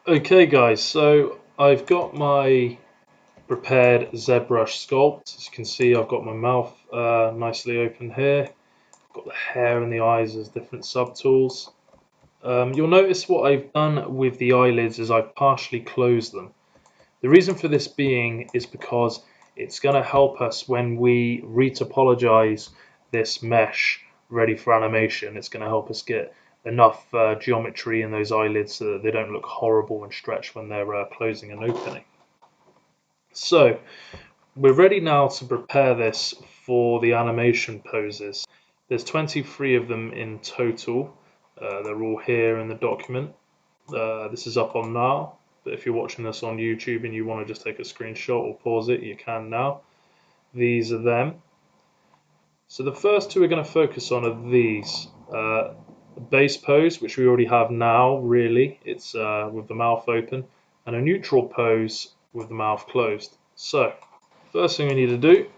Okay guys, so I've got my prepared ZBrush sculpt. As you can see, I've got my mouth nicely open here. I've got the hair and the eyes as different subtools. You'll notice what I've done with the eyelids is I've partially closed them. The reason for this being is because it's going to help us when we retopologize this mesh ready for animation. It's going to help us get enough geometry in those eyelids so that they don't look horrible and stretched when they're closing and opening. So we're ready now to prepare this for the animation poses. There's 23 of them in total. They're all here in the document. This is up on now, but if you're watching this on YouTube and you want to just take a screenshot or pause it, you can now. These are them. So the first two we're going to focus on are these. A base pose, which we already have now, really. It's with the mouth open, and a neutral pose with the mouth closed. So, first thing we need to do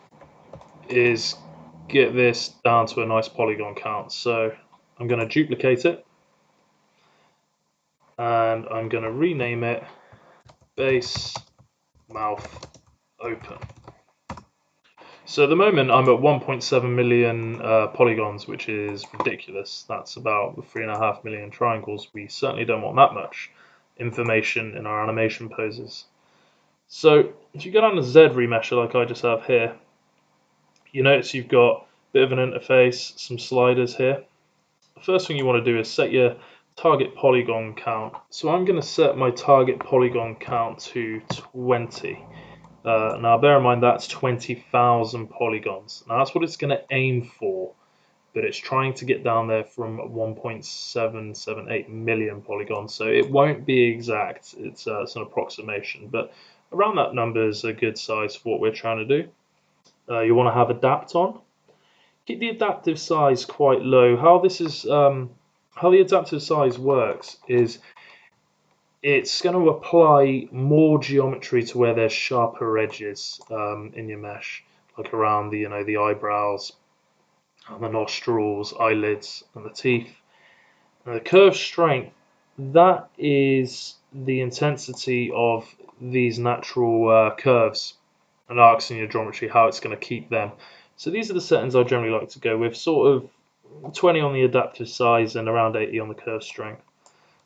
is get this down to a nice polygon count. So, I'm going to duplicate it, and I'm going to rename it base mouth open. So at the moment I'm at 1.7 million polygons, which is ridiculous. That's about 3.5 million triangles. We certainly don't want that much information in our animation poses. So if you go down to Z remesher like I just have here, you notice you've got a bit of an interface, some sliders here. The first thing you want to do is set your target polygon count. So I'm going to set my target polygon count to 20. Now bear in mind that's 20,000 polygons. Now that's what it's going to aim for, but it's trying to get down there from 1.778 million polygons, so it won't be exact. It's an approximation, but around that number is a good size for what we're trying to do. You want to have adapt on. Keep the adaptive size quite low. How the adaptive size works is it's going to apply more geometry to where there's sharper edges in your mesh, like around the eyebrows, and the nostrils, eyelids, and the teeth. And the curve strength, that is the intensity of these natural curves and arcs in your geometry, how it's going to keep them. So these are the settings I generally like to go with, sort of 20 on the adaptive size and around 80 on the curve strength.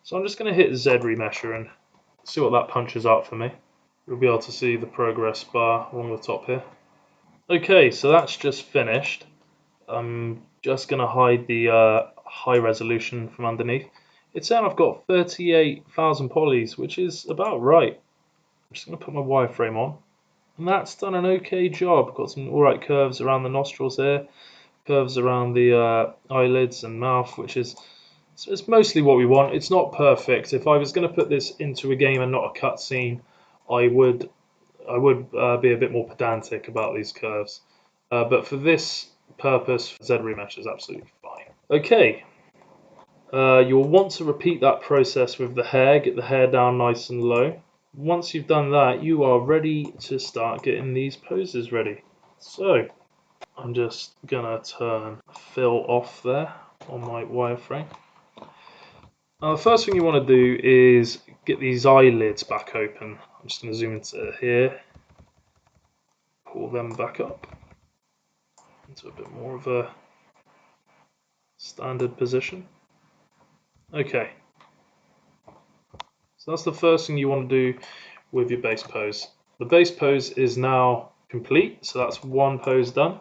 So I'm just going to hit Z remesher and see what that punches out for me. You'll be able to see the progress bar along the top here. Okay, so that's just finished. I'm just going to hide the high resolution from underneath. It's saying I've got 38,000 polys, which is about right. I'm just going to put my wireframe on. And that's done an okay job. Got some alright curves around the nostrils here. Curves around the eyelids and mouth, which is... So it's mostly what we want. It's not perfect. If I was going to put this into a game and not a cutscene, I would be a bit more pedantic about these curves. But for this purpose, Z remesh is absolutely fine. Okay, you'll want to repeat that process with the hair. Get the hair down nice and low. Once you've done that, you are ready to start getting these poses ready. So I'm just gonna turn fill off there on my wireframe. Now the first thing you want to do is get these eyelids back open. I'm just going to zoom into here, pull them back up into a bit more of a standard position. Okay, so that's the first thing you want to do with your base pose. The base pose is now complete, so that's one pose done.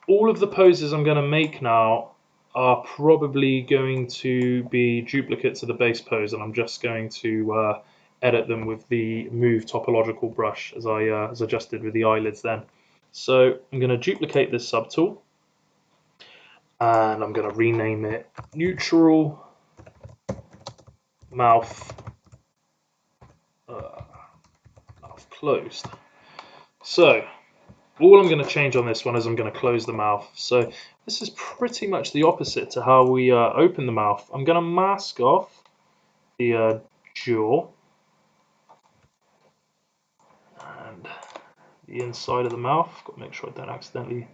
All of the poses I'm going to make now are probably going to be duplicates of the base pose, and I'm just going to edit them with the move topological brush as I just did with the eyelids then. So I'm going to duplicate this subtool, and I'm going to rename it neutral mouth mouth closed. So all I'm going to change on this one is I'm going to close the mouth. So this is pretty much the opposite to how we open the mouth. I'm going to mask off the jaw and the inside of the mouth. Got to make sure I don't accidentally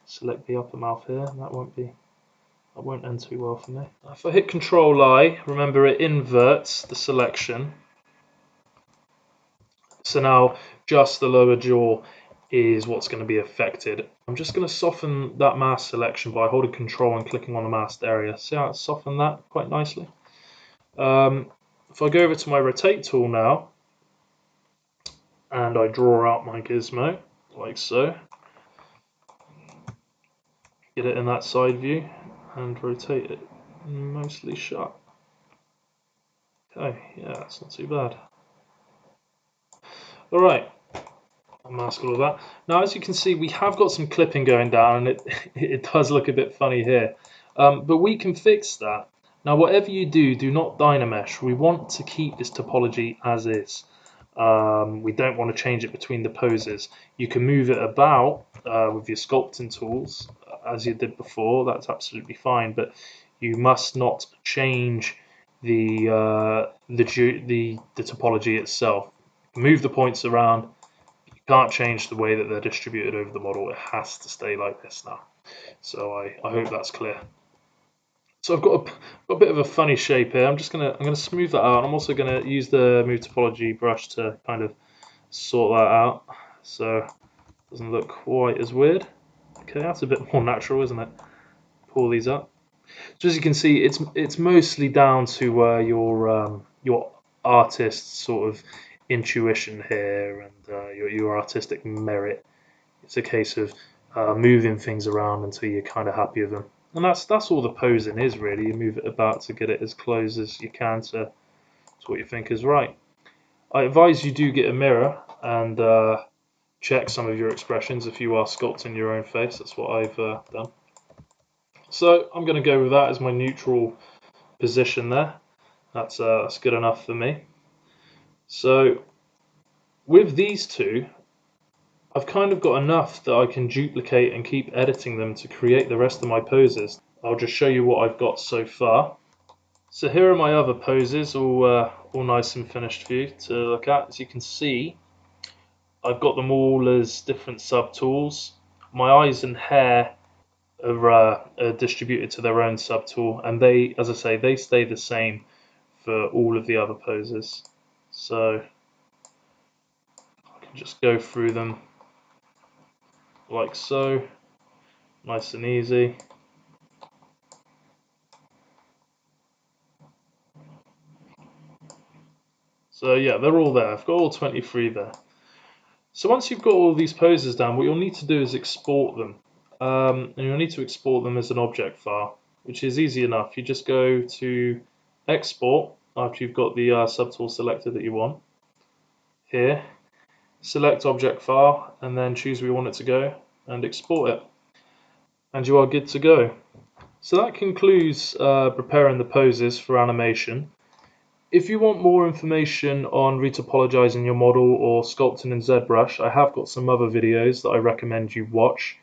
select the upper mouth here. That won't end too well for me. If I hit Control I, remember it inverts the selection. So now just the lower jaw is what's going to be affected. I'm just going to soften that mask selection by holding Control and clicking on the masked area. See how it's softened that quite nicely? If I go over to my rotate tool now and I draw out my gizmo like so, get it in that side view and rotate it mostly shut. Okay, yeah, that's not too bad. Alright, I'll mask all of that. Now as you can see, we have got some clipping going down and it does look a bit funny here. But we can fix that. Now whatever you do, do not dynamesh. We want to keep this topology as is. We don't want to change it between the poses. You can move it about with your sculpting tools as you did before. That's absolutely fine, but you must not change the topology itself. Move the points around. You can't change the way that they're distributed over the model. It has to stay like this now. So I hope that's clear. So I've got a bit of a funny shape here. I'm gonna smooth that out. I'm also gonna use the Move Topology brush to kind of sort that out, so it doesn't look quite as weird. Okay, that's a bit more natural, isn't it? Pull these up. So as you can see, it's mostly down to your artist's sort of intuition here and your artistic merit. It's a case of moving things around until you're kind of happy with them. And that's all the posing is really. You move it about to get it as close as you can to what you think is right. I advise you do get a mirror and check some of your expressions if you are sculpting your own face. That's what I've done. So I'm going to go with that as my neutral position there. That's good enough for me. So with these two, I've kind of got enough that I can duplicate and keep editing them to create the rest of my poses. I'll just show you what I've got so far. So here are my other poses, all nice and finished for you to look at. As you can see, I've got them all as different subtools. My eyes and hair are distributed to their own subtool, and they, as I say, they stay the same for all of the other poses. So I can just go through them like so, nice and easy. So yeah, they're all there. I've got all 23 there. So once you've got all these poses down, what you'll need to do is export them. And you'll need to export them as an object file, which is easy enough. You just go to Export after you've got the subtool selected that you want. Here, select Object File, and then choose where you want it to go, and export it. And you are good to go. So that concludes preparing the poses for animation. If you want more information on retopologizing your model or sculpting in ZBrush, I have got some other videos that I recommend you watch.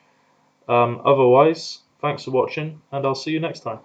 Otherwise, thanks for watching, and I'll see you next time.